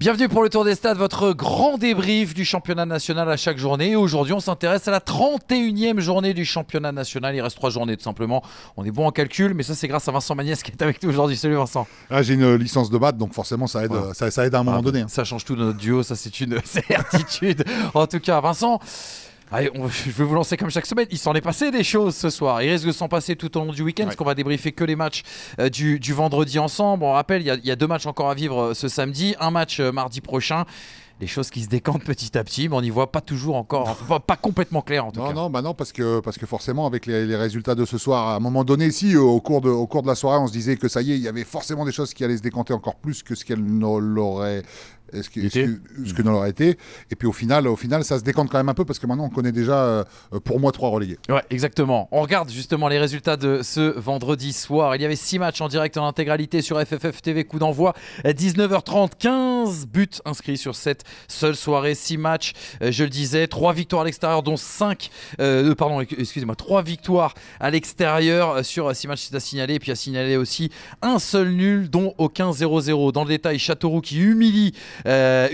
Bienvenue pour le Tour des Stades, votre grand débrief du championnat national à chaque journée. Et aujourd'hui, on s'intéresse à la 31e journée du championnat national. Il reste 3 journées tout simplement. On est bon en calcul, mais ça c'est grâce à Vincent Magnès qui est avec nous aujourd'hui. Salut Vincent. Ah, j'ai une licence de maths, donc forcément ça aide, Voilà. ça aide à un moment donné. Ça change tout dans notre duo, ça c'est une certitude. En tout cas, Vincent... Allez, je vais vous lancer comme chaque semaine. Il s'en est passé des choses ce soir. Il risque de s'en passer tout au long du week-end parce qu'on va débriefer que les matchs du vendredi ensemble. On rappelle, il y a 2 matchs encore à vivre ce samedi, un match mardi prochain. Les choses qui se décantent petit à petit, mais on n'y voit pas toujours encore, pas complètement clair en tout cas. Non, parce que forcément avec les résultats de ce soir, à un moment donné, si au cours de la soirée, on se disait que ça y est, il y avait forcément des choses qui allaient se décanter encore plus que ce qu'elles n'auraient ce que n'aurait été. Et puis au final, ça se décante quand même un peu parce que maintenant on connaît déjà, pour moi, 3 relégués. Ouais, exactement. On regarde justement les résultats de ce vendredi soir. Il y avait 6 matchs en direct en intégralité sur FFF TV. Coup d'envoi 19h30, 15 buts inscrits sur cette seule soirée. 6 matchs, je le disais, 3 victoires à l'extérieur, dont 3 victoires à l'extérieur sur 6 matchs, c'est à signaler. Et puis à signaler aussi un seul nul, dont aucun 0-0. Dans le détail, Châteauroux qui humilié à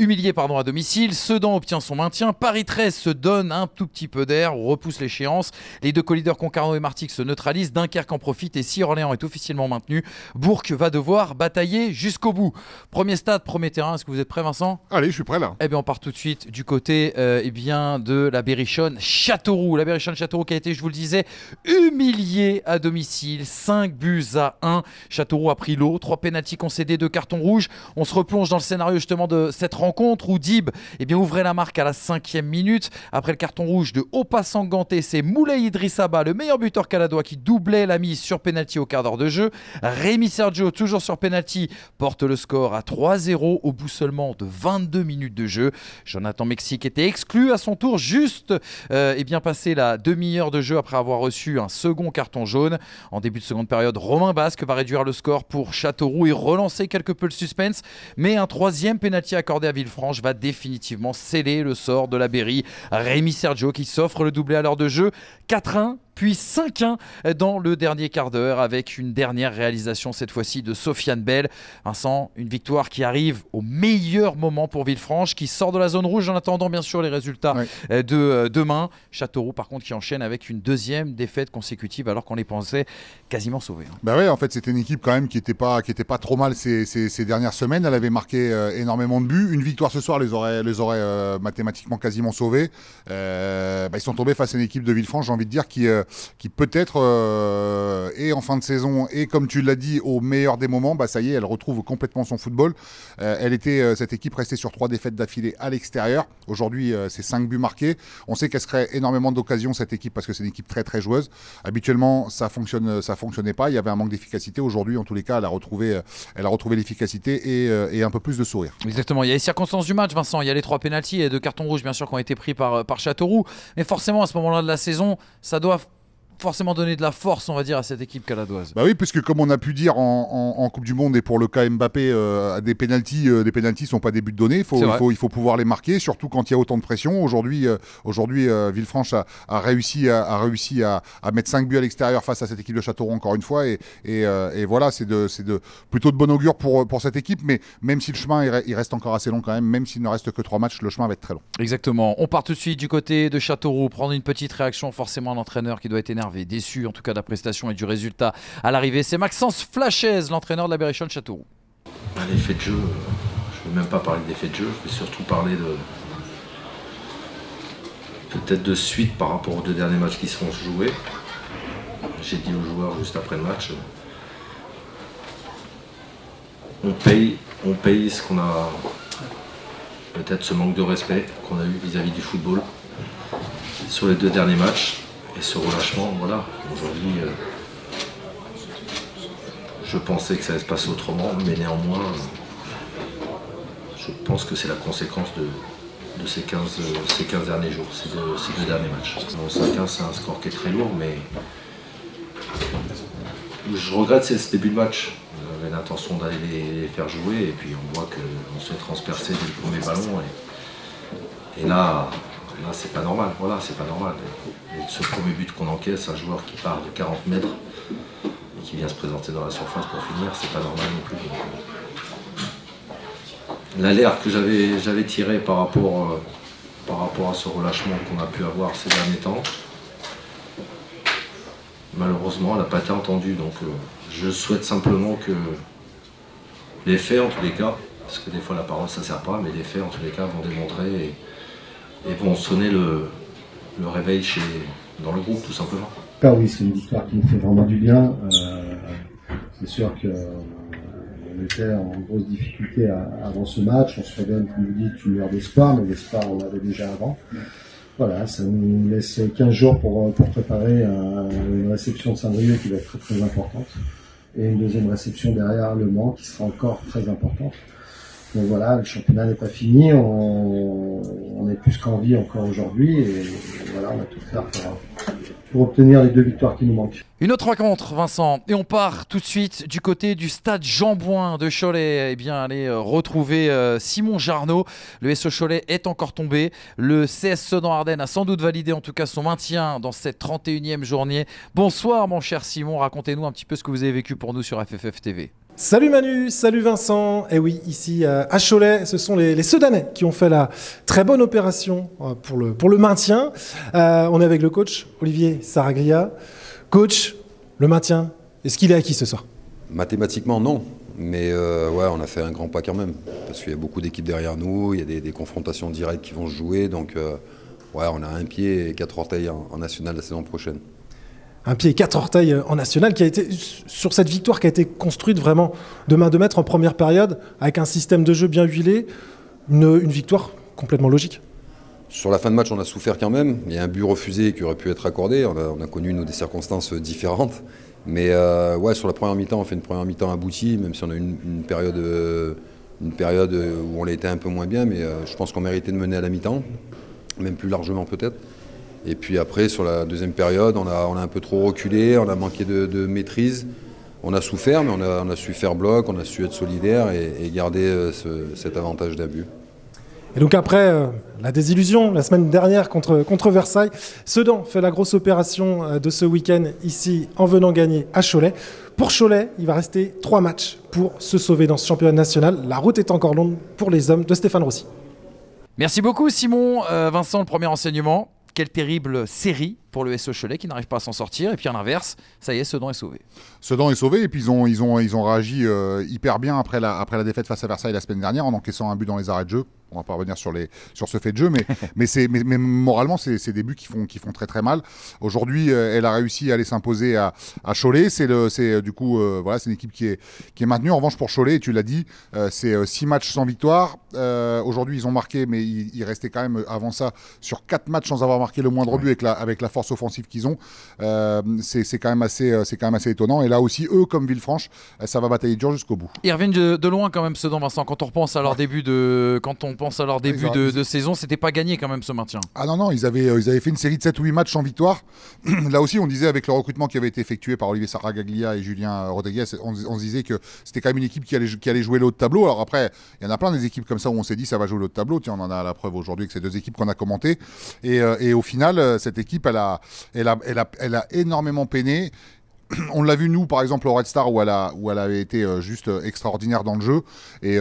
domicile. Sedan obtient son maintien. Paris 13 se donne un tout petit peu d'air, repousse l'échéance. Les 2 co-leaders Concarneau et Martigues se neutralisent. Dunkerque en profite et si Orléans est officiellement maintenu, Bourg va devoir batailler jusqu'au bout. Premier stade, premier terrain. Est-ce que vous êtes prêt, Vincent ? Allez, je suis prêt là. Eh bien, on part tout de suite du côté de la Berrichonne Châteauroux. La Berrichonne Châteauroux qui a été, je vous le disais, humilié à domicile. 5-1. Châteauroux a pris l'eau. 3 pénaltys concédés, 2 cartons rouges. On se replonge dans le scénario justement de cette rencontre où Dib ouvrait la marque à la 5e minute. Après le carton rouge de Opa Sanganté, c'est Moulay Idrissaba, le meilleur buteur caladois, qui doublait la mise sur pénalty au quart d'heure de jeu. Rémi Sergio, toujours sur pénalty, porte le score à 3-0 au bout seulement de 22 minutes de jeu. Jonathan Mexique était exclu à son tour, juste passé la demi-heure de jeu après avoir reçu un second carton jaune. En début de seconde période, Romain Basque va réduire le score pour Châteauroux et relancer quelque peu le suspense, mais un 3e pénalty accordé à Villefranche va définitivement sceller le sort de la Berry. Rémi Sergio qui s'offre le doublé à l'heure de jeu. 4-1 puis 5-1 dans le dernier quart d'heure avec une dernière réalisation cette fois-ci de Sofiane Bell. Vincent, une victoire qui arrive au meilleur moment pour Villefranche qui sort de la zone rouge en attendant bien sûr les résultats de demain. Châteauroux par contre qui enchaîne avec une 2e défaite consécutive alors qu'on les pensait quasiment sauvés. Bah ouais, en fait c'était une équipe quand même qui était pas trop mal ces dernières semaines. Elle avait marqué énormément de buts. Une victoire ce soir les aurait mathématiquement quasiment sauvés. Ils sont tombés face à une équipe de Villefranche, j'ai envie de dire, qui peut-être est en fin de saison et comme tu l'as dit au meilleur des moments, ça y est, elle retrouve complètement son football. Cette équipe restait sur 3 défaites d'affilée à l'extérieur. Aujourd'hui, c'est 5 buts marqués. On sait qu'elle se crée énormément d'occasions cette équipe parce que c'est une équipe très très joueuse. Habituellement, ça fonctionnait pas. Il y avait un manque d'efficacité. Aujourd'hui, en tous les cas, elle a retrouvé l'efficacité et un peu plus de sourire. Exactement. Il y a les circonstances du match, Vincent. Il y a les 3 pénaltys et 2 cartons rouges bien sûr qui ont été pris par Châteauroux. Mais forcément, à ce moment-là de la saison, ça doit forcément donner de la force, on va dire, à cette équipe caladoise. Bah oui, puisque comme on a pu dire en Coupe du Monde et pour le cas Mbappé, des pénaltys sont pas des buts donnés. Il faut pouvoir les marquer, surtout quand il y a autant de pression. Aujourd'hui, Villefranche a réussi à mettre 5 buts à l'extérieur face à cette équipe de Châteauroux encore une fois. Et voilà, c'est plutôt de bon augure pour cette équipe. Mais même si le chemin il reste encore assez long quand même s'il ne reste que 3 matchs, le chemin va être très long. Exactement. On part tout de suite du côté de Châteauroux, prendre une petite réaction, forcément un entraîneur qui doit être énervé, déçu en tout cas de la prestation et du résultat à l'arrivée. C'est Maxence Flachez, l'entraîneur de la Berrichonne Châteauroux. L'effet de jeu, je ne vais même pas parler d'effet de jeu, je vais surtout parler peut-être de suite par rapport aux 2 derniers matchs qui seront joués. J'ai dit aux joueurs juste après le match, on paye ce qu'on a, peut-être ce manque de respect qu'on a eu vis-à-vis du football sur les 2 derniers matchs. Et ce relâchement, voilà, aujourd'hui, je pensais que ça allait se passer autrement, mais néanmoins, je pense que c'est la conséquence de ces 15 derniers jours, ces deux derniers matchs. Bon, 5-1, c'est un score qui est très lourd, mais je regrette ce début de match. On avait l'intention d'aller les faire jouer, et puis on voit qu'on se fait transpercer dès le premier ballon. Et là, c'est pas normal, voilà, c'est pas normal. Et ce premier but qu'on encaisse, un joueur qui part de 40 mètres et qui vient se présenter dans la surface pour finir, c'est pas normal non plus. l'alerte que j'avais tirée par rapport à ce relâchement qu'on a pu avoir ces derniers temps. Malheureusement, elle n'a pas été entendue, donc je souhaite simplement que les faits, en tous les cas, parce que des fois la parole ça ne sert pas, mais les faits, en tous les cas, vont démontrer et vont sonner le réveil dans le groupe, tout simplement. Ah oui, c'est une victoire qui nous fait vraiment du bien. C'est sûr qu'on était en grosse difficulté avant ce match. On se redonne, comme vous dites, une heure d'espoir, mais l'espoir on l'avait déjà avant. Voilà, ça nous laisse 15 jours pour préparer une réception de Saint-Brieuc qui va être très très importante. Et une deuxième réception derrière Le Mans qui sera encore très importante. Donc voilà, le championnat n'est pas fini, on est plus qu'en vie encore aujourd'hui et voilà, on va tout faire pour obtenir les 2 victoires qui nous manquent. Une autre rencontre, Vincent, et on part tout de suite du côté du stade Jean-Bouin de Cholet. Eh bien, allez retrouver Simon Jarnot. Le SO Cholet est encore tombé. Le CS Sedan-Ardennes a sans doute validé en tout cas son maintien dans cette 31e journée. Bonsoir mon cher Simon, racontez-nous un petit peu ce que vous avez vécu pour nous sur FFF TV. Salut Manu, salut Vincent. Et oui, ici à Cholet, ce sont les Sedanais qui ont fait la très bonne opération pour le maintien. On est avec le coach Olivier Saraglia. Coach, le maintien, est-ce qu'il est acquis ce soir? Mathématiquement, non. Mais ouais, on a fait un grand pas quand même. Parce qu'il y a beaucoup d'équipes derrière nous, il y a des confrontations directes qui vont se jouer. Donc ouais, on a un pied et 4 orteils en national la saison prochaine. Un pied et 4 orteils en national qui a été sur cette victoire qui a été construite vraiment de main de maître en première période avec un système de jeu bien huilé, une victoire complètement logique. Sur la fin de match, on a souffert quand même. Il y a un but refusé qui aurait pu être accordé. On a connu des circonstances différentes. Mais ouais, sur la première mi-temps, on fait une première mi-temps aboutie, même si on a une période où on a été un peu moins bien. Mais je pense qu'on méritait de mener à la mi-temps, même plus largement peut-être. Et puis après, sur la deuxième période, on a un peu trop reculé, on a manqué de maîtrise. On a souffert, mais on a su faire bloc, on a su être solidaire et garder cet avantage d'un but. Et donc après la désillusion, la semaine dernière contre Versailles, Sedan fait la grosse opération de ce week-end ici en venant gagner à Cholet. Pour Cholet, il va rester 3 matchs pour se sauver dans ce championnat national. La route est encore longue pour les hommes de Stéphane Rossi. Merci beaucoup Simon. Vincent, le premier enseignement. Quelle terrible série pour le SO Cholet qui n'arrive pas à s'en sortir. Et puis à l'inverse, ça y est, Sedan est sauvé. Sedan est sauvé et puis ils ont réagi hyper bien après la défaite face à Versailles la semaine dernière en encaissant un but dans les arrêts de jeu. On va pas revenir sur ce fait de jeu, mais moralement, c'est des buts qui font très très mal. Aujourd'hui, elle a réussi à aller s'imposer à Cholet. C'est une équipe qui est maintenue. En revanche, pour Cholet, tu l'as dit, c'est 6 matchs sans victoire. Aujourd'hui, ils ont marqué, mais ils restaient quand même avant ça sur 4 matchs sans avoir marqué le moindre but avec la force offensive qu'ils ont. C'est quand même assez étonnant. Et là aussi, eux, comme Villefranche, ça va batailler dur jusqu'au bout. Ils reviennent de loin quand même, Sedan, Vincent. Quand on repense à leur début de saison, c'était pas gagné quand même ce maintien. Ah non, ils avaient fait une série de 7 ou 8 matchs sans victoire. Là aussi, on disait avec le recrutement qui avait été effectué par Olivier Saraglia et Julien Rodriguez, on se disait que c'était quand même une équipe qui allait jouer le haut de tableau. Alors après, il y en a plein des équipes comme ça où on s'est dit ça va jouer le haut de tableau. Tiens, on en a la preuve aujourd'hui avec ces 2 équipes qu'on a commentées. Et au final, cette équipe, elle a énormément peiné. On l'a vu nous par exemple au Red Star où elle avait été juste extraordinaire dans le jeu et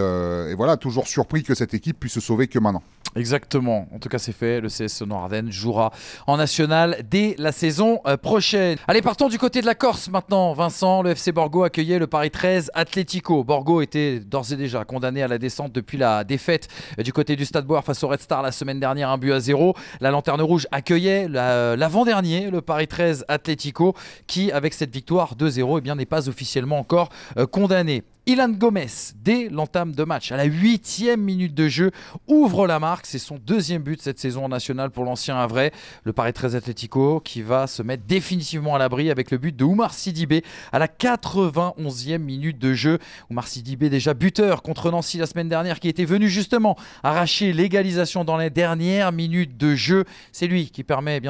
voilà, toujours surpris que cette équipe puisse se sauver que maintenant. Exactement, en tout cas c'est fait, le CS Sedan-Ardennes jouera en national dès la saison prochaine. Allez, partons du côté de la Corse maintenant. Vincent, le FC Borgo accueillait le Paris 13 Atlético. Borgo était d'ores et déjà condamné à la descente depuis la défaite du côté du Stade Boire face au Red Star la semaine dernière, 1-0. La Lanterne Rouge accueillait l'avant-dernier, le Paris 13 Atlético, qui avec cette victoire 2-0 n'est pas officiellement encore condamné. Ilan Gomez, dès l'entame de match, à la 8e minute de jeu, ouvre la marque. C'est son 2e but cette saison en nationale pour l'ancien Havrais. Le Paris 13 Atlético qui va se mettre définitivement à l'abri avec le but de Oumar Sidibé à la 91e minute de jeu. Oumar Sidibé, déjà buteur contre Nancy la semaine dernière, qui était venu justement arracher l'égalisation dans les dernières minutes de jeu. C'est lui qui permet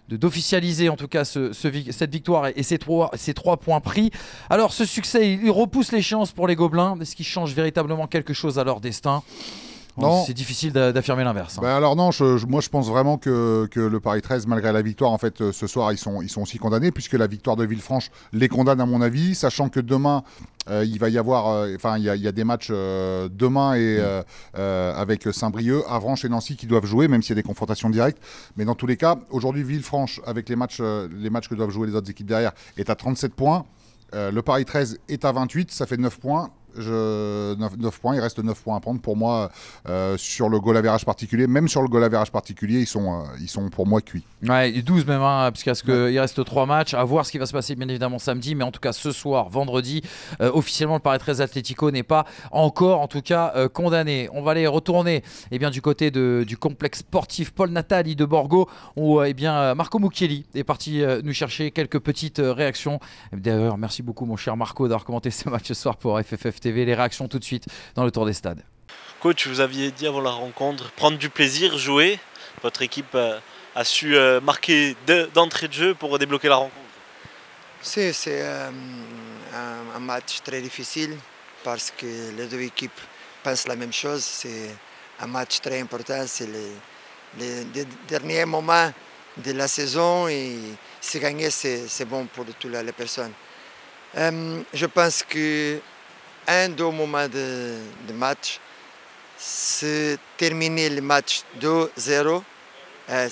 d'officialiser en tout cas cette victoire et ces 3 points pris. Alors ce succès, il repousse l'échéance pour les Gobelins. Est-ce qu'ils changent véritablement quelque chose à leur destin ? Non. C'est difficile d'affirmer l'inverse. Bah alors non, moi je pense vraiment que le Paris 13, malgré la victoire, en fait, ce soir, ils sont aussi condamnés, puisque la victoire de Villefranche les condamne à mon avis, sachant que demain, il va y avoir, il y a des matchs demain et avec Saint-Brieuc, Avranches et Nancy qui doivent jouer, même s'il y a des confrontations directes. Mais dans tous les cas, aujourd'hui, Villefranche, avec les matchs que doivent jouer les autres équipes derrière, est à 37 points. Le Paris 13 est à 28, ça fait 9 points. 9 points, il reste 9 points à prendre pour moi sur le goal average particulier. Même sur le goal average particulier, ils sont pour moi cuits. Ouais, 12 même, hein, parce qu'il reste 3 matchs. À voir ce qui va se passer bien évidemment samedi, mais en tout cas ce soir, vendredi, officiellement le Paris 13 Atlético n'est pas encore en tout cas condamné. On va aller retourner du côté du complexe sportif Paul Natali de Borgo, où Marco Mucchielli est parti nous chercher quelques petites réactions. D'ailleurs, merci beaucoup mon cher Marco d'avoir commenté ce match ce soir pour FFF TV. Les réactions tout de suite dans le tour des stades. Coach, vous aviez dit avant la rencontre, prendre du plaisir, jouer. Votre équipe a su marquer d'entrée de jeu pour débloquer la rencontre. C'est un match très difficile parce que les deux équipes pensent la même chose. C'est un match très important. C'est les derniers moments de la saison et si gagner, c'est bon pour toutes les personnes. Je pense que deux moments de match, c'est terminer le match 2-0. Je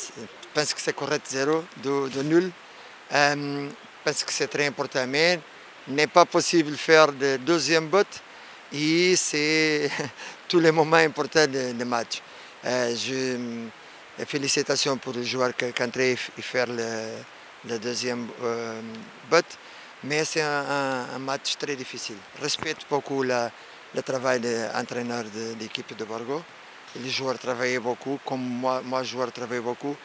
pense que c'est correct, 0, de nul. Parce que c'est très important. Mais il n'est pas possible de faire le deuxième but et c'est tous les moments importants du match. Félicitations pour le joueur qui est entré et faire le deuxième but. Mais c'est un match très difficile. Je respecte beaucoup le travail de l'entraîneur de l'équipe de Borgo. Les joueurs travaillent beaucoup, comme moi joueur travaille beaucoup.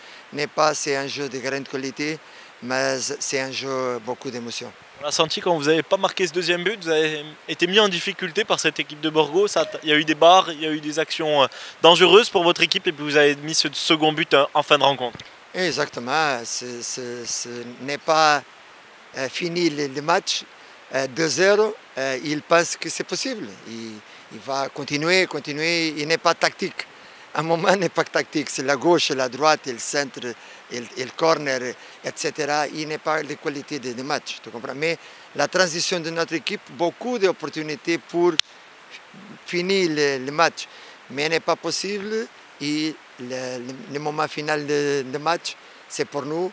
C'est un jeu de grande qualité, mais c'est un jeu beaucoup d'émotion. On a senti quand vous n'avez pas marqué ce deuxième but, vous avez été mis en difficulté par cette équipe de Borgo. Il y a eu des barres, il y a eu des actions dangereuses pour votre équipe et puis vous avez mis ce second but en fin de rencontre. Exactement, ce n'est pas fini le match 2-0, il pense que c'est possible. Il va continuer, il n'est pas tactique. À un moment, il n'est pas tactique. C'est la gauche, la droite, le centre, le corner, etc. Il n'est pas de qualité de match. Tu comprends? Mais la transition de notre équipe, beaucoup d'opportunités pour finir le match. Mais il n'est pas possible. Et le moment final du match, c'est pour nous.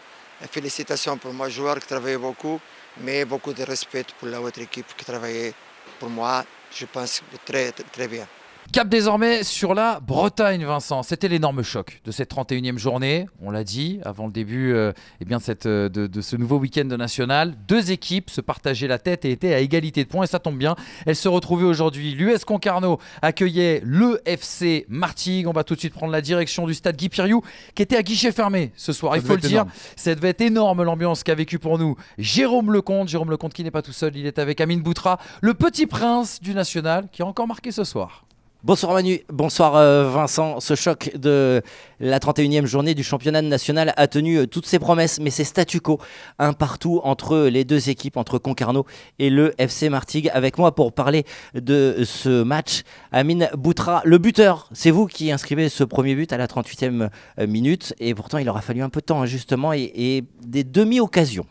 Félicitations pour moi, joueur qui travaille beaucoup, mais beaucoup de respect pour l'autre équipe qui travaillait pour moi, je pense très, très bien. Cap désormais sur la Bretagne, Vincent. C'était l'énorme choc de cette 31e journée. On l'a dit avant le début de ce nouveau week-end national. Deux équipes se partageaient la tête et étaient à égalité de points. Et ça tombe bien. Elles se retrouvaient aujourd'hui. L'US Concarneau accueillait le FC Martigues. On va tout de suite prendre la direction du stade Guy Piriou qui était à guichet fermé ce soir. Il faut le dire. Ça devait être énorme l'ambiance qu'a vécu pour nous Jérôme Lecomte. Jérôme Lecomte qui n'est pas tout seul. Il est avec Amine Boutra, le petit prince du national qui a encore marqué ce soir. Bonsoir Manu, bonsoir Vincent. Ce choc de la 31e journée du championnat national a tenu toutes ses promesses, mais c'est statu quo, un partout entre les deux équipes, entre Concarneau et le FC Martigues. Avec moi pour parler de ce match, Amine Boutra, le buteur. C'est vous qui inscrivez ce premier but à la 38e minute, et pourtant il aura fallu un peu de temps justement et des demi-occasions.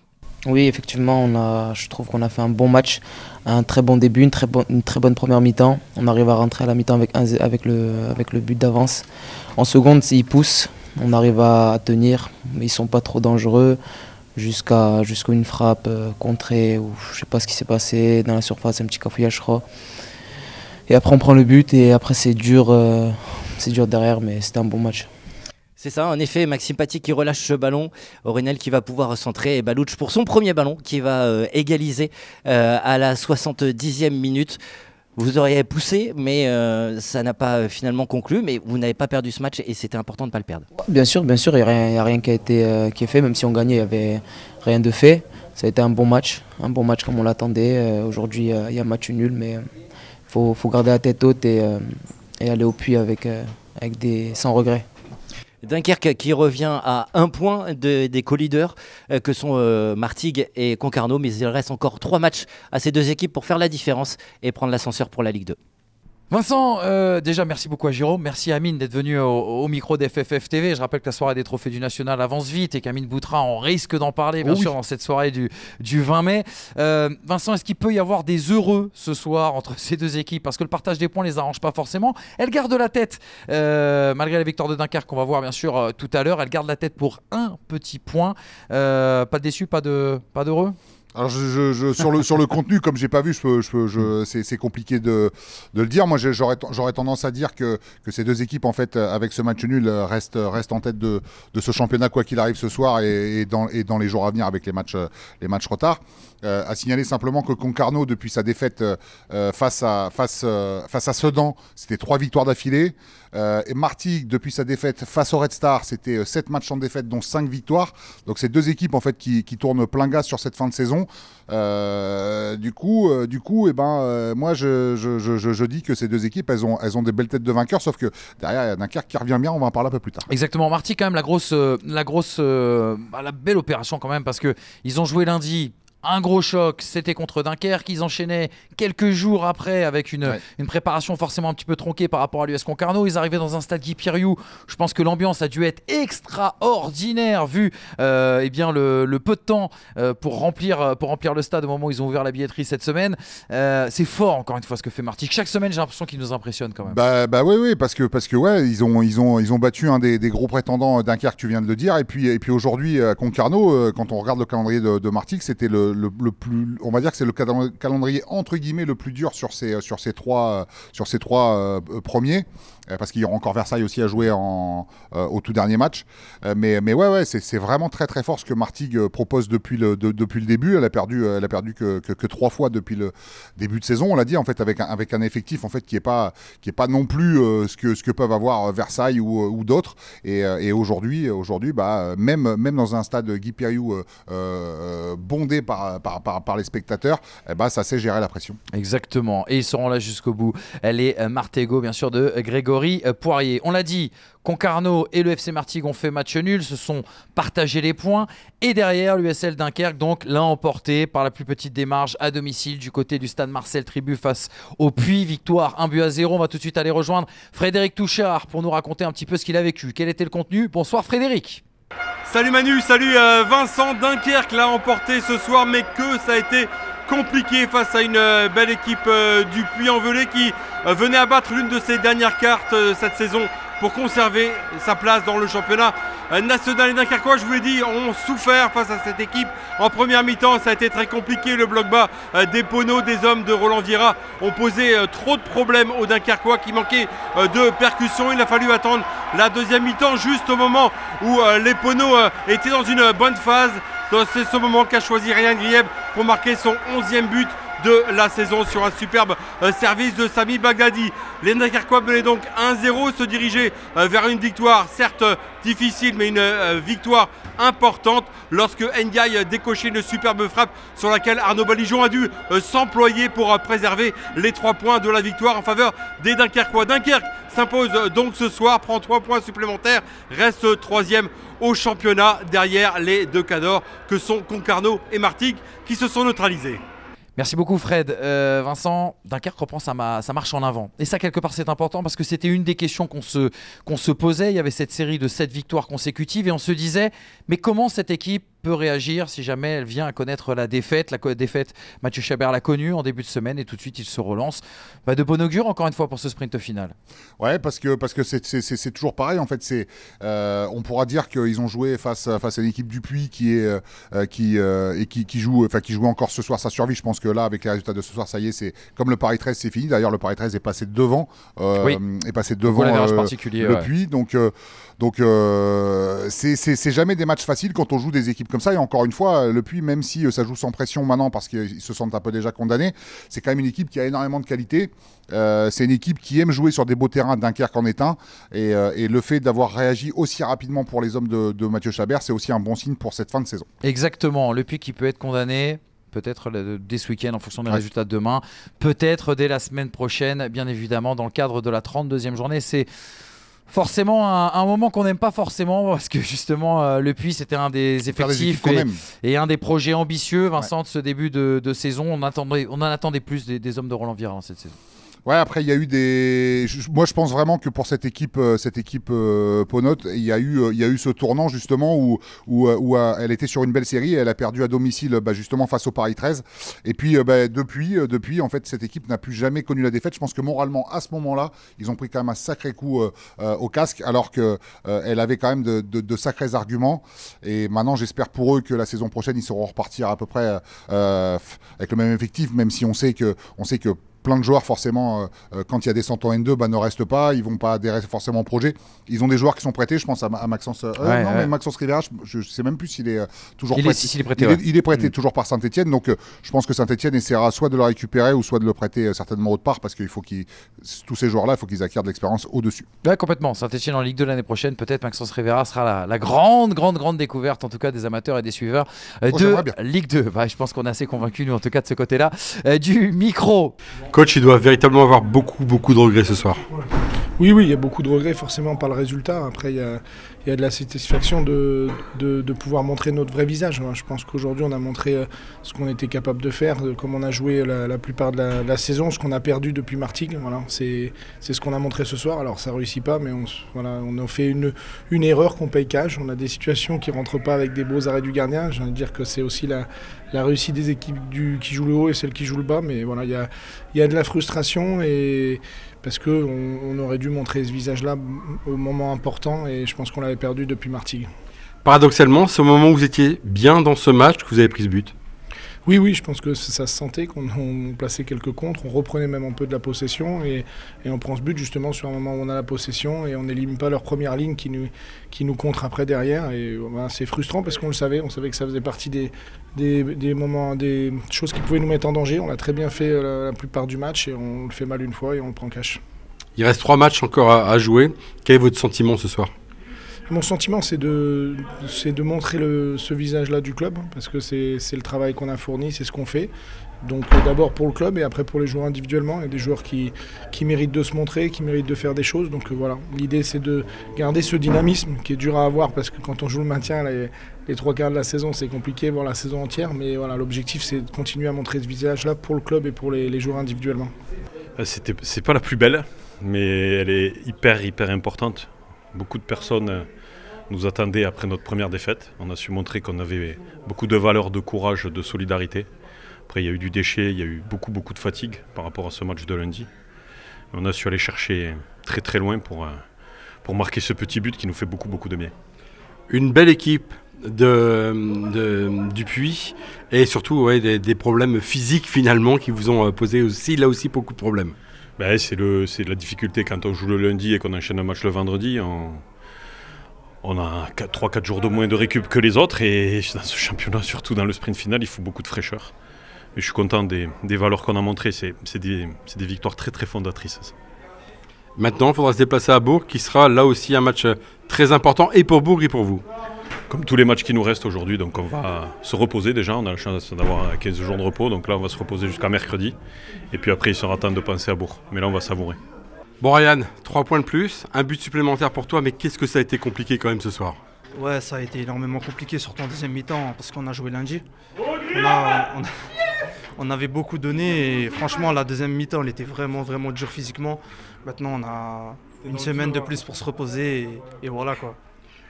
Oui, effectivement, je trouve qu'on a fait un bon match, un très bon début, une très bonne première mi-temps. On arrive à rentrer à la mi-temps avec le but d'avance. En seconde, ils poussent, on arrive à tenir, mais ils ne sont pas trop dangereux jusqu'à une frappe contrée, ou je ne sais pas ce qui s'est passé dans la surface, un petit cafouillage, je crois. Et après, on prend le but et après, c'est dur derrière, mais c'était un bon match. C'est ça, en effet, Maxime Paty qui relâche ce ballon, Aurélien qui va pouvoir centrer et Balouch pour son premier ballon qui va égaliser à la 70e minute. Vous auriez poussé, mais ça n'a pas finalement conclu, mais vous n'avez pas perdu ce match et c'était important de ne pas le perdre. Bien sûr, il n'y a rien qui est fait, même si on gagnait, il n'y avait rien de fait. Ça a été un bon match comme on l'attendait. Aujourd'hui, il y a un match nul, mais il faut garder la tête haute et aller au puits sans regret. Dunkerque qui revient à 1 point des co-leaders que sont Martigues et Concarneau, mais il reste encore 3 matchs à ces deux équipes pour faire la différence et prendre l'ascenseur pour la Ligue 2. Vincent, déjà merci beaucoup à Jérôme, merci à Amine d'être venu au micro d'FFF TV. Je rappelle que la soirée des trophées du National avance vite et qu'Amine Boutra, on risque d'en parler bien sûr dans cette soirée du 20 mai. Vincent, est-ce qu'il peut y avoir des heureux ce soir entre ces deux équipes? Parce que le partage des points les arrange pas forcément. Elles gardent la tête, malgré la victoire de Dunkerque qu'on va voir bien sûr tout à l'heure. Elles gardent la tête pour un petit point. Pas de déçus, pas d'heureux? Alors sur le contenu, comme j'ai pas vu, c'est compliqué de le dire. Moi, j'aurais tendance à dire que ces deux équipes, en fait, avec ce match nul, restent en tête de ce championnat quoi qu'il arrive ce soir et dans les jours à venir avec les matchs retard. À signaler simplement que Concarneau, depuis sa défaite face à Sedan, c'était 3 victoires d'affilée. Et Martigues, depuis sa défaite face au Red Star, c'était 7 matchs sans défaite, dont 5 victoires. Donc c'est deux équipes en fait qui tournent plein gaz sur cette fin de saison. Du coup, moi je dis que ces deux équipes, elles ont des belles têtes de vainqueurs, sauf que derrière il y a Dunkerque qui revient bien. On va en parler un peu plus tard. Exactement, Martigues quand même la belle opération quand même, parce que ils ont joué lundi. Un gros choc, c'était contre Dunkerque. Ils enchaînaient quelques jours après avec une préparation forcément un petit peu tronquée par rapport à l'US Concarneau. Ils arrivaient dans un stade Guy Piriou. Je pense que l'ambiance a dû être extraordinaire vu le peu de temps pour remplir le stade au moment où ils ont ouvert la billetterie cette semaine. C'est fort encore une fois ce que fait Martigues. Chaque semaine j'ai l'impression qu'ils nous impressionnent quand même. Bah oui, parce que ils ont battu un des gros prétendants Dunkerque, tu viens de le dire. Et puis aujourd'hui à Concarneau, quand on regarde le calendrier de Martigues, c'était le plus, on va dire que c'est le calendrier entre guillemets le plus dur sur ces trois premiers, parce qu'il y aura encore Versailles aussi à jouer au tout dernier match. Mais ouais, c'est vraiment très très fort ce que Martigues propose depuis le début. Elle a perdu que 3 fois depuis le début de saison. On l'a dit en fait avec un effectif en fait qui est pas non plus ce que peuvent avoir Versailles ou d'autres. Et aujourd'hui, même dans un stade Guy Piriou bondé par les spectateurs, ça sait gérer la pression. Exactement, et ils seront là jusqu'au bout. Elle est Martégo, bien sûr, de Grégory Poirier. On l'a dit, Concarneau et le FC Martigues ont fait match nul, se sont partagés les points. Et derrière, l'USL Dunkerque donc l'a emporté par la plus petite des marges à domicile du côté du stade Marcel Tribu face au Puy. Victoire 1-0. On va tout de suite aller rejoindre Frédéric Touchard pour nous raconter un petit peu ce qu'il a vécu. Quel était le contenu? Bonsoir Frédéric. Salut Manu, salut Vincent. Dunkerque l'a emporté ce soir, mais que ça a été compliqué face à une belle équipe du Puy-en-Velay qui venait abattre l'une de ses dernières cartes cette saison pour conserver sa place dans le championnat national. Les Dunkerquois, je vous l'ai dit, ont souffert face à cette équipe. En première mi-temps, ça a été très compliqué. Le bloc bas des Poneaux, des hommes de Roland Vieira, ont posé trop de problèmes aux Dunkerquois qui manquaient de percussion. Il a fallu attendre la deuxième mi-temps, juste au moment où les Poneaux étaient dans une bonne phase. C'est ce moment qu'a choisi Ryan Grieb pour marquer son 11e but de la saison sur un superbe service de Sami Bagdadi. Les Dunkerquois menaient donc 1-0, se dirigeaient vers une victoire certes difficile, mais une victoire importante lorsque Ndiaye décochait une superbe frappe sur laquelle Arnaud Balijon a dû s'employer pour préserver les 3 points de la victoire en faveur des Dunkerquois. Dunkerque s'impose donc ce soir, prend 3 points supplémentaires, reste 3e au championnat derrière les 2 cadors que sont Concarneau et Martigues qui se sont neutralisés. Merci beaucoup Fred. Vincent, Dunkerque reprend sa marche en avant. Et ça, quelque part, c'est important parce que c'était une des questions qu'on se posait. Il y avait cette série de 7 victoires consécutives et on se disait, mais comment cette équipe peut réagir si jamais elle vient à connaître la défaite. La défaite, Mathieu Chabert l'a connue en début de semaine et tout de suite il se relance. De bon augure encore une fois pour ce sprint final. Ouais, parce que c'est toujours pareil en fait. On pourra dire qu'ils ont joué face à une équipe du Puy qui joue encore ce soir sa survie. Je pense que là, avec les résultats de ce soir, ça y est, c'est comme le Paris 13, c'est fini. D'ailleurs, le Paris 13 est passé devant, le Puy. Donc c'est jamais des matchs faciles quand on joue des équipes comme ça. Et encore une fois, le Puy, même si ça joue sans pression maintenant parce qu'ils se sentent un peu déjà condamnés, c'est quand même une équipe qui a énormément de qualité. C'est une équipe qui aime jouer sur des beaux terrains. Dunkerque en est un. Et le fait d'avoir réagi aussi rapidement pour les hommes de Mathieu Chabert, c'est aussi un bon signe pour cette fin de saison. Exactement. Le Puy qui peut être condamné. Peut-être dès ce week-end en fonction des résultats de demain. Peut-être dès la semaine prochaine, bien évidemment, dans le cadre de la 32e journée. C'est forcément un moment qu'on n'aime pas forcément parce que justement le Puy c'était un des effectifs et un des projets ambitieux, Vincent, de ce début de saison. On en attendait plus des hommes de Roland Vieira cette saison. Ouais, après il y a eu des. Moi, je pense vraiment que pour cette équipe Ponot, il y a eu ce tournant justement où elle était sur une belle série, et elle a perdu à domicile justement face au Paris 13. Et puis depuis, en fait, cette équipe n'a plus jamais connu la défaite. Je pense que moralement, à ce moment-là, ils ont pris quand même un sacré coup au casque, alors que elle avait quand même de sacrés arguments. Et maintenant, j'espère pour eux que la saison prochaine, ils sauront repartir à peu près avec le même effectif, même si on sait que plein de joueurs, forcément, quand il y a des descente en N2, ne restent pas, ils vont pas adhérer forcément au projet. Ils ont des joueurs qui sont prêtés, je pense à Maxence. Mais Maxence Rivera, je ne sais même plus s'il est toujours prêté. Il est prêté. Il est prêté toujours par Saint-Etienne, donc je pense que Saint-Etienne essaiera soit de le récupérer ou soit de le prêter certainement autre part, parce qu'il faut tous ces joueurs-là, il faut qu'ils acquièrent de l'expérience au-dessus. Ouais, complètement. Saint-Etienne en Ligue 2 l'année prochaine, peut-être Maxence Rivera sera la grande découverte, en tout cas des amateurs et des suiveurs de Ligue 2. Je pense qu'on est assez convaincus, nous, en tout cas, de ce côté-là. Du micro. Coach, il doit véritablement avoir beaucoup de regrets ce soir. Oui, il y a beaucoup de regrets forcément par le résultat. Après, il y a de la satisfaction de pouvoir montrer notre vrai visage. Je pense qu'aujourd'hui, on a montré ce qu'on était capable de faire, comme on a joué la plupart de la saison, ce qu'on a perdu depuis Martigues. Voilà, c'est ce qu'on a montré ce soir. Alors, ça ne réussit pas, mais on a fait une erreur qu'on paye cash. On a des situations qui ne rentrent pas avec des beaux arrêts du gardien. J'ai envie de dire que c'est aussi la réussite des équipes qui jouent le haut et celles qui jouent le bas. Mais voilà, il y a de la frustration parce qu'on aurait dû montrer ce visage-là au moment important, et je pense qu'on l'avait perdu depuis Martigues. Paradoxalement, c'est au moment où vous étiez bien dans ce match que vous avez pris ce but. Oui, je pense que ça se sentait qu'on plaçait quelques contres, on reprenait même un peu de la possession et on prend ce but justement sur un moment où on a la possession et on n'élimine pas leur première ligne qui nous contre après derrière. Et c'est frustrant parce qu'on le savait, on savait que ça faisait partie des moments, des choses qui pouvaient nous mettre en danger. On l'a très bien fait la plupart du match et on le fait mal une fois et on le prend cash. Il reste 3 matchs encore à jouer. Quel est votre sentiment ce soir ? Mon sentiment, c'est de montrer ce visage-là du club, parce que c'est le travail qu'on a fourni, c'est ce qu'on fait. Donc d'abord pour le club et après pour les joueurs individuellement. Il y a des joueurs qui méritent de se montrer, qui méritent de faire des choses. Donc voilà, l'idée c'est de garder ce dynamisme qui est dur à avoir, parce que quand on joue le maintien, les 3 quarts de la saison, c'est compliqué, voire la saison entière. Mais voilà, l'objectif c'est de continuer à montrer ce visage-là pour le club et pour les joueurs individuellement. C'est pas la plus belle, mais elle est hyper importante. Beaucoup de personnes nous attendaient après notre première défaite. On a su montrer qu'on avait beaucoup de valeurs, de courage, de solidarité. Après, il y a eu du déchet, il y a eu beaucoup de fatigue par rapport à ce match de lundi. On a su aller chercher très loin pour marquer ce petit but qui nous fait beaucoup de bien. Une belle équipe du Puy et surtout des problèmes physiques finalement qui vous ont posé là aussi beaucoup de problèmes. C'est la difficulté quand on joue le lundi et qu'on enchaîne un match le vendredi. On a 3-4 jours de moins de récup que les autres, et dans ce championnat, surtout dans le sprint final, il faut beaucoup de fraîcheur. Et je suis content des valeurs qu'on a montrées, c'est des victoires très fondatrices. Ça. Maintenant, il faudra se déplacer à Bourg, qui sera là aussi un match très important, et pour Bourg et pour vous. Comme tous les matchs qui nous restent aujourd'hui, donc on va se reposer déjà, on a la chance d'avoir 15 jours de repos, donc là on va se reposer jusqu'à mercredi, et puis après il sera temps de penser à Bourg, mais là on va savourer. Bon Ryan, 3 points de plus, un but supplémentaire pour toi, mais qu'est-ce que ça a été compliqué quand même ce soir ? Ouais, ça a été énormément compliqué, surtout en deuxième mi-temps, parce qu'on a joué lundi. On avait beaucoup donné, et franchement la deuxième mi-temps elle était vraiment dur physiquement. Maintenant on a une semaine de plus pour se reposer, et voilà quoi.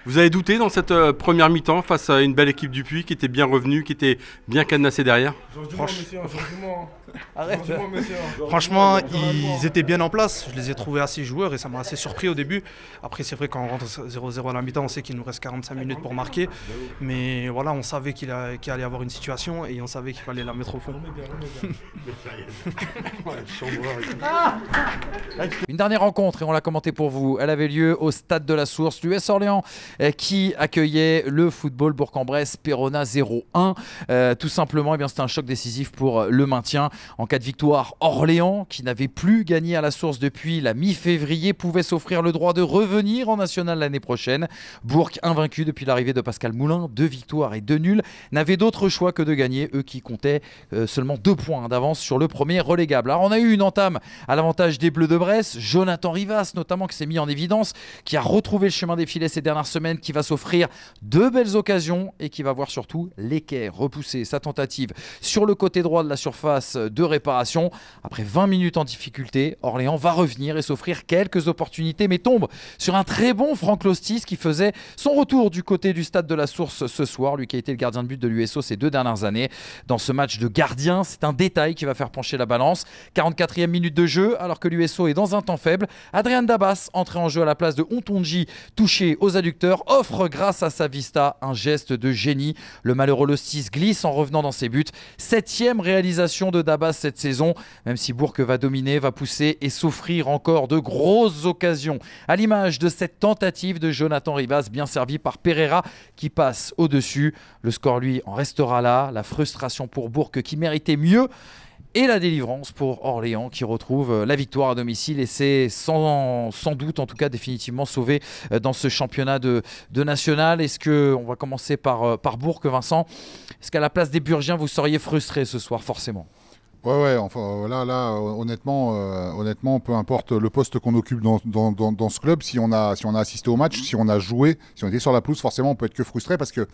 Vous avez douté dans cette première mi-temps face à une belle équipe du Puy qui était bien revenue, qui était bien cadenassée derrière ? Franchement, ils étaient bien en place. Je les ai trouvés assez joueurs et ça m'a assez surpris au début. Après, c'est vrai quand on rentre 0-0 à la mi-temps, on sait qu'il nous reste 45 minutes pour marquer. Mais voilà, on savait qu'il allait y avoir une situation et on savait qu'il fallait la mettre au fond. Une dernière rencontre, et on l'a commenté pour vous. Elle avait lieu au stade de la Source. L'US Orléans qui accueillait le Football Bourg-en-Bresse, Perona 0-1. Tout simplement, c'était un choc décisif pour le maintien. En cas de victoire, Orléans, qui n'avait plus gagné à la Source depuis la mi-février, pouvait s'offrir le droit de revenir en national l'année prochaine. Bourg, invaincu depuis l'arrivée de Pascal Moulin, 2 victoires et 2 nuls, n'avaient d'autre choix que de gagner, eux qui comptaient seulement 2 points d'avance sur le premier relégable. Alors on a eu une entame à l'avantage des Bleus de Brest, Jonathan Rivas notamment qui s'est mis en évidence, qui a retrouvé le chemin des filets ces dernières semaines semaine qui va s'offrir de belles occasions et qui va voir surtout l'équerre repousser sa tentative sur le côté droit de la surface de réparation. Après 20 minutes en difficulté, Orléans va revenir et s'offrir quelques opportunités, mais tombe sur un très bon Franck Lostis qui faisait son retour du côté du stade de la Source ce soir, lui qui a été le gardien de but de l'USO ces 2 dernières années. Dans ce match de gardien, c'est un détail qui va faire pencher la balance. 44e minute de jeu, alors que l'USO est dans un temps faible. Adrien Dabas, entré en jeu à la place de Ontonji, touché aux adducteurs, offre grâce à sa vista un geste de génie. Le malheureux Lostis glisse en revenant dans ses buts. 7e réalisation de Dabas cette saison, même si Bourg va dominer, va pousser et s'offrir encore de grosses occasions. À l'image de cette tentative de Jonathan Rivas, bien servi par Pereira qui passe au-dessus. Le score, lui, en restera là. La frustration pour Bourg qui méritait mieux. Et la délivrance pour Orléans qui retrouve la victoire à domicile et c'est sans doute, en tout cas définitivement sauvé dans ce championnat de national. Est-ce que, on va commencer par Bourg, Vincent, est-ce qu'à la place des Burgiens vous seriez frustré ce soir forcément ? Ouais, enfin là, honnêtement, peu importe le poste qu'on occupe dans ce club, si on a assisté au match, si on a joué, si on était sur la pelouse, forcément on peut être que frustré parce que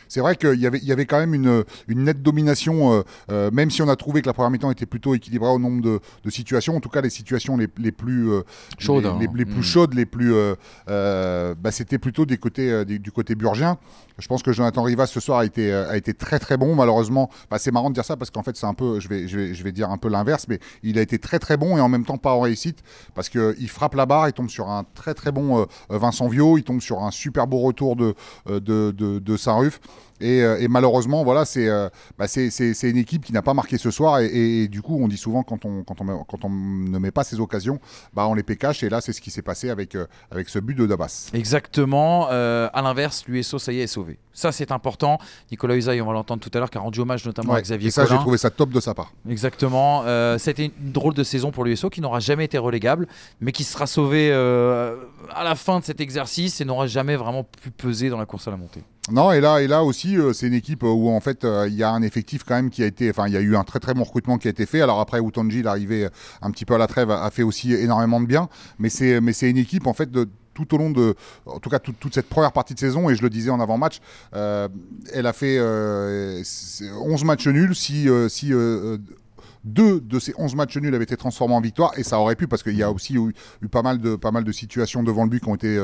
c'est vrai qu'il y avait quand même une nette domination, même si on a trouvé que la première mi-temps était plutôt équilibrée au nombre de situations, en tout cas les situations les plus chaudes, les plus chaudes, les plus, c'était plutôt du côté burgien. Je pense que Jonathan Rivas ce soir a été très très bon. Malheureusement, c'est marrant de dire ça parce qu'en fait c'est un peu, je vais dire un peu l'inverse, mais il a été très très bon et en même temps pas en réussite parce qu'il frappe la barre, il tombe sur un très très bon Vincent Viau, il tombe sur un super beau retour de Saint-Ruf. Et malheureusement, voilà, c'est une équipe qui n'a pas marqué ce soir et du coup, on dit souvent quand on ne met pas ces occasions, on les pécache. Et là, c'est ce qui s'est passé avec ce but de Dabas. Exactement. À l'inverse, l'USO, ça y est sauvé. Ça, c'est important. Nicolas Usaï, on va l'entendre tout à l'heure, qui a rendu hommage notamment à Xavier Collin. Et ça, j'ai trouvé ça top de sa part. Exactement. C'était une drôle de saison pour l'USO qui n'aura jamais été relégable, mais qui sera sauvé à la fin de cet exercice et n'aura jamais vraiment pu peser dans la course à la montée. Non, et là aussi, c'est une équipe où en fait il y a un effectif quand même qui a été, il y a eu un très très bon recrutement qui a été fait. Alors après, Utonji, l'arrivée un petit peu à la trêve, a fait aussi énormément de bien, mais c'est une équipe en fait tout au long en tout cas toute cette première partie de saison, et je le disais en avant-match, elle a fait 11 matchs nuls. Si 2 de ces 11 matchs nuls avaient été transformés en victoire, et ça aurait pu parce qu'il y a aussi eu pas mal de situations devant le but qui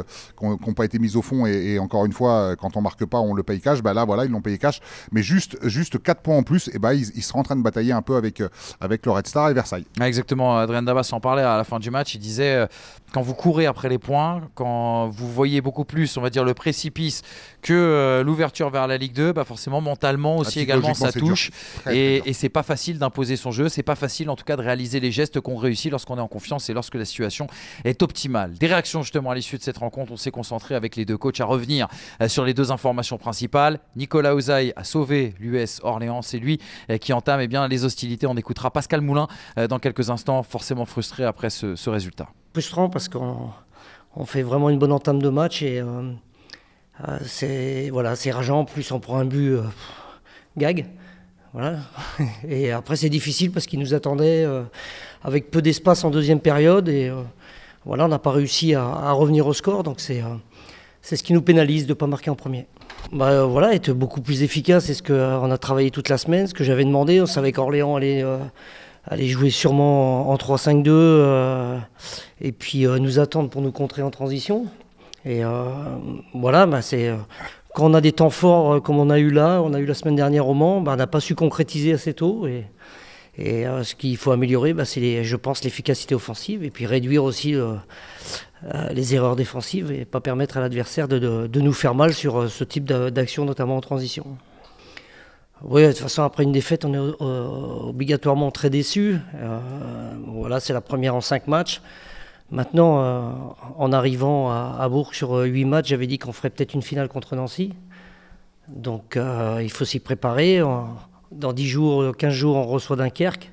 n'ont pas été mises au fond, et encore une fois, quand on marque pas, on le paye cash. Là, voilà, ils l'ont payé cash, mais juste 4 points en plus, et ils seront en train de batailler un peu avec le Red Star et Versailles. Exactement, Adrien Dabas en parlait à la fin du match, il disait quand vous courez après les points, quand vous voyez beaucoup plus, on va dire, le précipice que l'ouverture vers la Ligue 2, forcément mentalement aussi également ça touche, et c'est pas facile d'imposer son jeu. C'est pas facile en tout cas de réaliser les gestes qu'on réussit lorsqu'on est en confiance et lorsque la situation est optimale. Des réactions justement à l'issue de cette rencontre, on s'est concentré avec les deux coachs à revenir sur les 2 informations principales. Nicolas Usaï a sauvé l'US Orléans, c'est lui qui entame les hostilités. On écoutera Pascal Moulin dans quelques instants, forcément frustré après ce résultat. Frustrant parce qu'on fait vraiment une bonne entame de match et c'est rageant. En plus on prend un but gag. Voilà. Et après c'est difficile parce qu'ils nous attendaient avec peu d'espace en deuxième période et on n'a pas réussi à revenir au score, donc c'est ce qui nous pénalise de ne pas marquer en premier. Être beaucoup plus efficace, c'est ce qu'on a travaillé toute la semaine, ce que j'avais demandé. On savait qu'Orléans allait jouer sûrement en 3-5-2 et puis nous attendre pour nous contrer en transition. Et c'est... Quand on a des temps forts comme on a eu la semaine dernière au Mans, on n'a pas su concrétiser assez tôt. Et ce qu'il faut améliorer, c'est, je pense, l'efficacité offensive et puis réduire aussi les erreurs défensives et pas permettre à l'adversaire de nous faire mal sur ce type d'action, notamment en transition. Oui, de toute façon, après une défaite, on est obligatoirement très déçu. C'est la première en 5 matchs. Maintenant, en arrivant à Bourg sur 8 matchs, j'avais dit qu'on ferait peut-être une finale contre Nancy. Donc il faut s'y préparer. Dans 10 jours, 15 jours, on reçoit Dunkerque.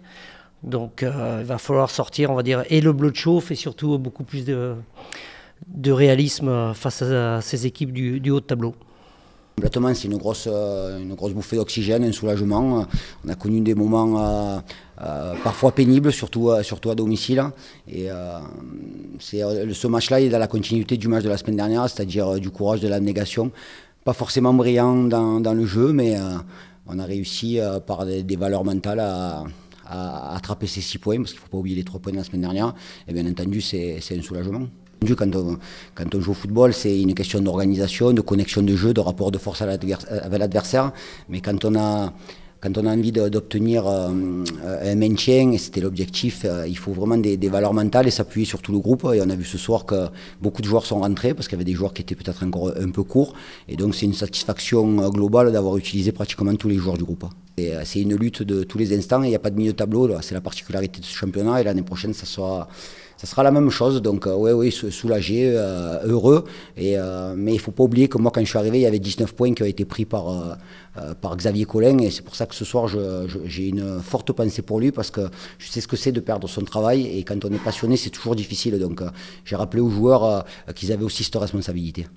Donc il va falloir sortir, on va dire, et le bleu de chauffe et surtout beaucoup plus de réalisme face à ces équipes du haut de tableau. Complètement, c'est une grosse bouffée d'oxygène, un soulagement. On a connu des moments parfois pénibles, surtout à domicile. Et ce match-là est dans la continuité du match de la semaine dernière, c'est-à-dire du courage, de l'abnégation. Pas forcément brillant dans le jeu, mais on a réussi par des valeurs mentales à attraper ces 6 points, parce qu'il ne faut pas oublier les 3 points de la semaine dernière. Et bien entendu, c'est un soulagement. Quand on joue au football, c'est une question d'organisation, de connexion de jeu, de rapport de force avec l'adversaire. Mais quand on a envie d'obtenir un maintien, et c'était l'objectif, il faut vraiment des valeurs mentales et s'appuyer sur tout le groupe. Et on a vu ce soir que beaucoup de joueurs sont rentrés, parce qu'il y avait des joueurs qui étaient peut-être encore un peu courts. Et donc c'est une satisfaction globale d'avoir utilisé pratiquement tous les joueurs du groupe. C'est une lutte de tous les instants et il n'y a pas de milieu de tableau. C'est la particularité de ce championnat, et l'année prochaine, ça sera la même chose. Donc oui, soulagé, heureux. Mais il ne faut pas oublier que moi, quand je suis arrivé, il y avait 19 points qui ont été pris par Xavier Collin. Et c'est pour ça que ce soir, j'ai une forte pensée pour lui, parce que je sais ce que c'est de perdre son travail. Et quand on est passionné, c'est toujours difficile. Donc j'ai rappelé aux joueurs qu'ils avaient aussi cette responsabilité.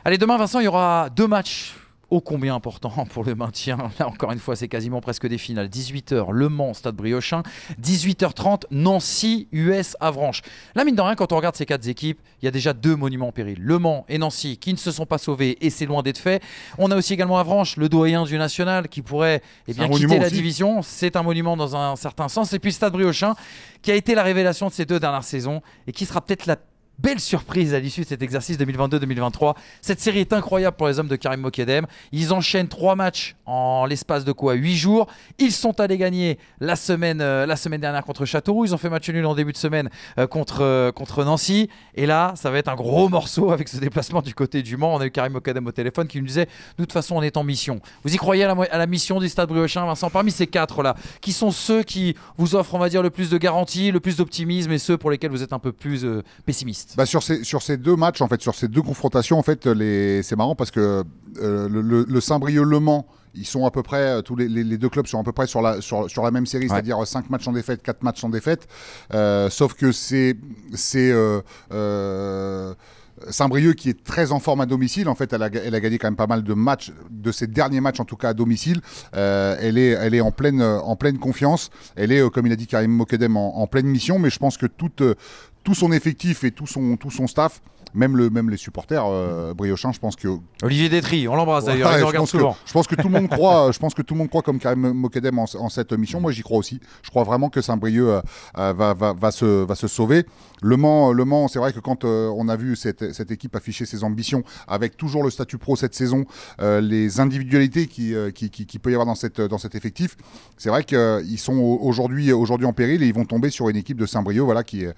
Allez, demain, Vincent, il y aura 2 matchs ô combien important pour le maintien. Là, encore une fois, c'est quasiment presque des finales. 18h, Le Mans, Stade Briochin. 18h30, Nancy, US Avranches. Là, mine de rien, quand on regarde ces 4 équipes, il y a déjà 2 monuments en péril. Le Mans et Nancy qui ne se sont pas sauvés, et c'est loin d'être fait. On a aussi également Avranches, le doyen du national, qui pourrait quitter la division. C'est un monument dans un certain sens. Et puis Stade Briochin, qui a été la révélation de ces 2 dernières saisons et qui sera peut-être la belle surprise à l'issue de cet exercice 2022-2023. Cette série est incroyable pour les hommes de Karim Mokedem. Ils enchaînent 3 matchs en l'espace de 8 jours. Ils sont allés gagner la semaine dernière contre Châteauroux. Ils ont fait match nul en début de semaine contre Nancy. Et là, ça va être un gros morceau avec ce déplacement du côté du Mans. On a eu Karim Mokedem au téléphone qui nous disait « De toute façon, on est en mission ». Vous y croyez à la mission du Stade Briochin, Vincent? Parmi ces 4-là, qui sont ceux qui vous offrent, on va dire, le plus de garanties, le plus d'optimisme, et ceux pour lesquels vous êtes un peu plus pessimiste? Sur ces 2 matchs, en fait, sur ces 2 confrontations, en fait, c'est marrant parce que le Saint-Brieuc-Le Mans, ils sont à peu près, tous les 2 clubs sont à peu près sur la même série, c'est-à-dire 5 matchs sans défaite, 4 matchs sans défaite. Sauf que c'est Saint-Brieuc qui est très en forme à domicile. En fait, elle a gagné quand même pas mal de matchs, de ses derniers matchs en tout cas à domicile. Elle est en pleine confiance. Elle est, comme il a dit Karim Mokedem, en pleine mission. Mais je pense que tout son effectif et tout son staff, même les supporters briochin, je pense que Olivier Détry, on l'embrasse d'ailleurs, il nous regarde souvent. Je pense que tout le monde croit, comme Karim Mokedem en cette mission. Moi, j'y crois aussi. Je crois vraiment que Saint-Brieuc va se sauver. Le Mans, c'est vrai que quand on a vu cette équipe afficher ses ambitions avec toujours le statut pro cette saison, les individualités qui peut y avoir dans cet effectif, c'est vrai qu'ils sont aujourd'hui en péril, et ils vont tomber sur une équipe de Saint-Brieuc, voilà, qui est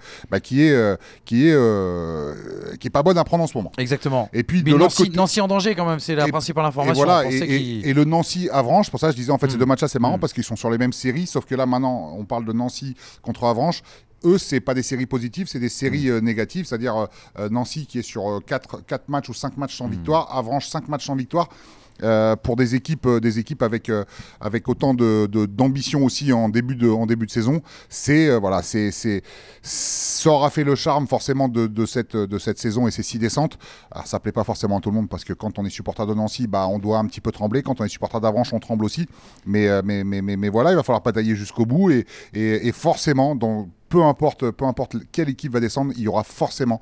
pas bonne à prendre en ce moment. Exactement. Et puis mais de l'autre côté, Nancy en danger quand même, c'est la principale information. Et voilà, et le Nancy Avranches, pour ça je disais en fait ces 2 matchs-là c'est marrant parce qu'ils sont sur les mêmes séries, sauf que là maintenant on parle de Nancy contre Avranches. Eux, c'est pas des séries positives, c'est des séries négatives, c'est-à-dire Nancy qui est sur 4 matchs ou 5 matchs sans victoire, Avranches 5 matchs sans victoire. Pour des équipes avec autant d'ambition aussi en début de saison, ça aura fait le charme forcément de cette saison et ces 6 descentes. Alors ça plaît pas forcément à tout le monde parce que quand on est supporter de Nancy, on doit un petit peu trembler. Quand on est supporter d'Avranches, on tremble aussi. Mais voilà, il va falloir batailler jusqu'au bout et forcément, peu importe quelle équipe va descendre, il y aura forcément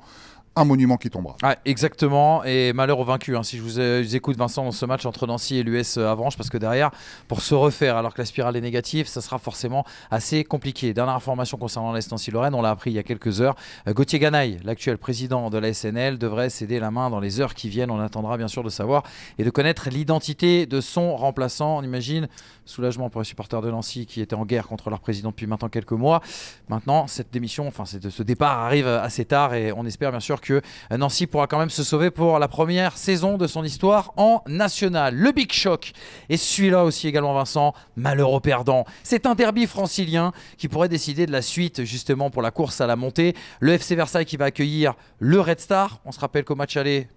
un monument qui tombera. Ouais, exactement, et malheur aux vaincus. Si je vous écoute, Vincent, dans ce match entre Nancy et l'US Avranches, parce que derrière, pour se refaire, alors que la spirale est négative, ça sera forcément assez compliqué. Dernière information concernant l'Est Nancy-Lorraine, on l'a appris il y a quelques heures. Gauthier Ganaille, l'actuel président de la SNL, devrait céder la main dans les heures qui viennent. On attendra bien sûr de savoir et de connaître l'identité de son remplaçant. On imagine soulagement pour les supporters de Nancy qui étaient en guerre contre leur président depuis maintenant quelques mois. Maintenant, cette démission, ce départ arrive assez tard, et on espère bien sûr que Nancy pourra quand même se sauver pour la première saison de son histoire en national. Le Big Shock, et celui-là aussi également, Vincent, malheur aux perdants. C'est un derby francilien qui pourrait décider de la suite justement pour la course à la montée. Le FC Versailles qui va accueillir le Red Star. On se rappelle qu'au match aller,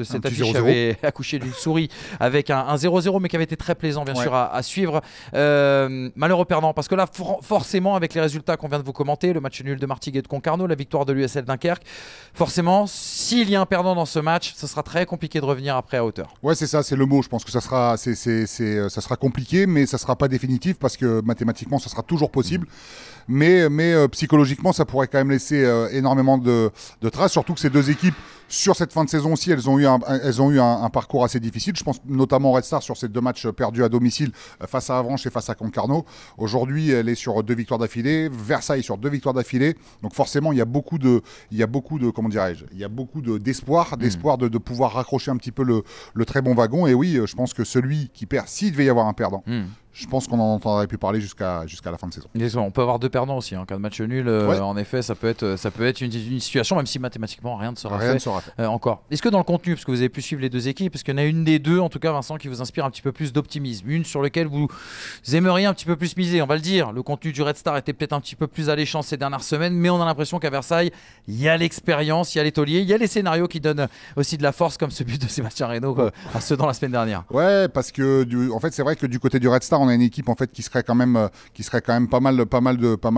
cette affiche avait accouché d'une souris avec un 0-0, mais qui avait été très plaisant bien sûr à suivre. Malheur aux perdants, parce que là forcément avec les résultats qu'on vient de vous commenter, le match nul de Martigues et de Concarneau, la victoire de l'USL Dunkerque, forcément forcément, s'il y a un perdant dans ce match, ce sera très compliqué de revenir après à hauteur. Ouais, c'est ça, c'est le mot. Je pense que ça sera compliqué, mais ça sera pas définitif parce que mathématiquement, ça sera toujours possible. Mais psychologiquement, ça pourrait quand même laisser énormément de traces, surtout que ces deux équipes, sur cette fin de saison aussi, elles ont eu un parcours assez difficile. Je pense notamment au Red Star sur ces 2 matchs perdus à domicile face à Avranches et face à Concarneau. Aujourd'hui, elle est sur 2 victoires d'affilée. Versailles sur 2 victoires d'affilée. Donc forcément, il y a beaucoup d'espoir de pouvoir raccrocher un petit peu le très bon wagon. Et oui, je pense que celui qui perd, s'il devait y avoir un perdant, je pense qu'on en entendrait plus parler jusqu'à la fin de saison. On peut avoir 2 perdants aussi. En cas de match nul, en effet, ça peut être une situation, même si mathématiquement rien ne sera fait. Encore. Est-ce que dans le contenu, parce que vous avez pu suivre les 2 équipes, parce qu'il y en a une des 2, en tout cas Vincent, qui vous inspire un petit peu plus d'optimisme, une sur laquelle vous aimeriez un petit peu plus miser, on va le dire. Le contenu du Red Star était peut-être un petit peu plus alléchant ces dernières semaines, mais on a l'impression qu'à Versailles, il y a l'expérience, il y a les tauliers, il y a les scénarios qui donnent aussi de la force, comme ce but de Sébastien Reynaud à ceux dans la semaine dernière. Ouais, parce que en fait, c'est vrai que du côté du Red Star, on a une équipe en fait qui serait quand même pas mal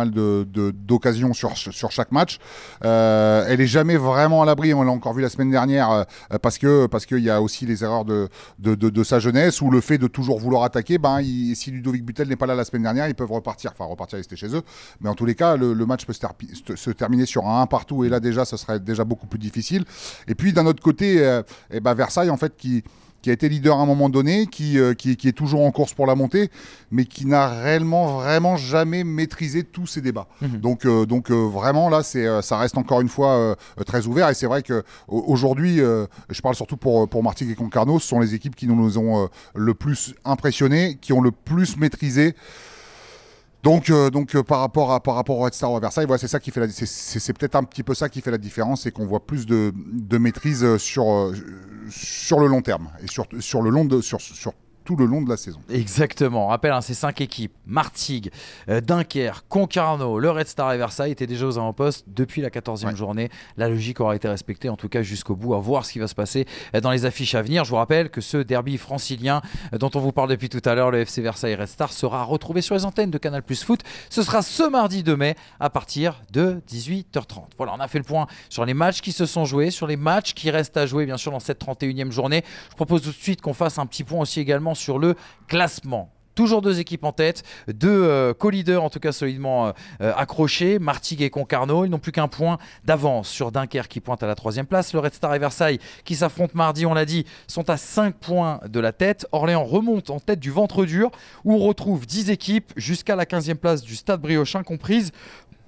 d'occasions sur chaque match. Elle est jamais vraiment à l'abri. On l'a encore vu la semaine dernière parce qu'il y a aussi les erreurs de sa jeunesse ou le fait de toujours vouloir attaquer. Si Ludovic Butel n'est pas là la semaine dernière, ils peuvent repartir, ils étaient chez eux. Mais en tous les cas, le match peut se terminer sur un 1 partout et là déjà, ce serait déjà beaucoup plus difficile. Et puis d'un autre côté, Versailles en fait qui a été leader à un moment donné, qui est toujours en course pour la montée, mais qui n'a vraiment jamais maîtrisé tous ces débats. Donc vraiment là, ça reste encore une fois très ouvert. Et c'est vrai qu'aujourd'hui, je parle surtout pour Martigues et Concarneau, ce sont les équipes qui nous ont le plus impressionnés, qui ont le plus maîtrisé. Donc par rapport au Red Star ou à Versailles, voilà, c'est ça qui fait c'est peut-être un petit peu ça qui fait la différence, c'est qu'on voit plus de maîtrise sur le long terme et sur tout le long de la saison. Exactement. On rappelle, ces 5 équipes, Martigues, Dunkerque, Concarneau, le Red Star et Versailles étaient déjà aux avant-postes depuis la 14e journée. La logique aura été respectée, en tout cas jusqu'au bout, à voir ce qui va se passer dans les affiches à venir. Je vous rappelle que ce derby francilien dont on vous parle depuis tout à l'heure, le FC Versailles Red Star, sera retrouvé sur les antennes de Canal+ Foot. Ce sera ce mardi 2 mai à partir de 18h30. Voilà, on a fait le point sur les matchs qui se sont joués, sur les matchs qui restent à jouer bien sûr dans cette 31e journée. Je propose tout de suite qu'on fasse un petit point aussi également sur le classement. Toujours 2 équipes en tête, 2 co-leaders en tout cas solidement accrochés, Martigues et Concarneau. Ils n'ont plus qu'un point d'avance sur Dunkerque qui pointe à la 3e place. Le Red Star et Versailles qui s'affrontent mardi, on l'a dit, sont à 5 points de la tête. Orléans remonte en tête du ventre dur où on retrouve 10 équipes jusqu'à la 15e place du Stade Briochin comprise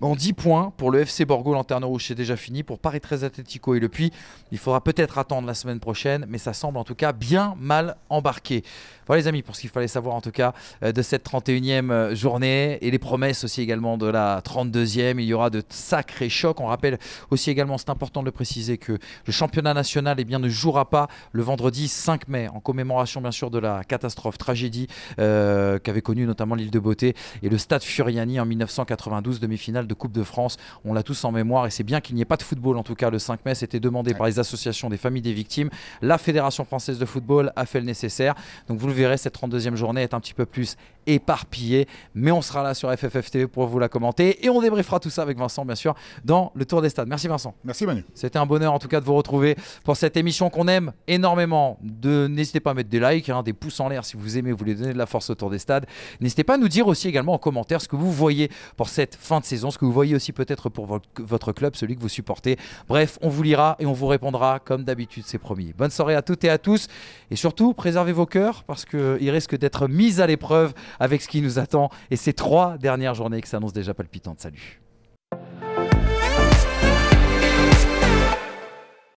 en 10 points pour le FC Borgo. Lanterne Rouge, c'est déjà fini. Pour Paris 13 Atlético et le Puy, il faudra peut-être attendre la semaine prochaine, mais ça semble en tout cas bien mal embarqué. Voilà les amis, pour ce qu'il fallait savoir en tout cas de cette 31e journée et les promesses aussi également de la 32e. Il y aura de sacrés chocs. On rappelle aussi également, c'est important de le préciser, que le championnat national ne jouera pas le vendredi 5 mai en commémoration bien sûr de la catastrophe, tragédie qu'avait connue notamment l'Île de Beauté et le Stade Furiani en 1992, demi-finale de Coupe de France. On l'a tous en mémoire et c'est bien qu'il n'y ait pas de football en tout cas le 5 mai. C'était demandé par les associations des familles des victimes. La Fédération française de football a fait le nécessaire. Donc vous le verrez, cette 32e journée est un petit peu plus éparpillée, mais on sera là sur FFF TV pour vous la commenter et on débriefera tout ça avec Vincent bien sûr dans le Tour des Stades. Merci Vincent. Merci Manu. C'était un bonheur en tout cas de vous retrouver pour cette émission qu'on aime énormément. N'hésitez pas à mettre des likes, des pouces en l'air si vous aimez, vous voulez donner de la force au Tour des Stades. N'hésitez pas à nous dire aussi également en commentaire ce que vous voyez pour cette fin de saison, ce que vous voyez aussi peut-être pour votre club, celui que vous supportez. Bref, on vous lira et on vous répondra comme d'habitude, c'est promis. Bonne soirée à toutes et à tous et surtout préservez vos cœurs parce qu'ils risquent d'être mis à l'épreuve avec ce qui nous attend et ces 3 dernières journées qui s'annoncent déjà palpitantes. Salut.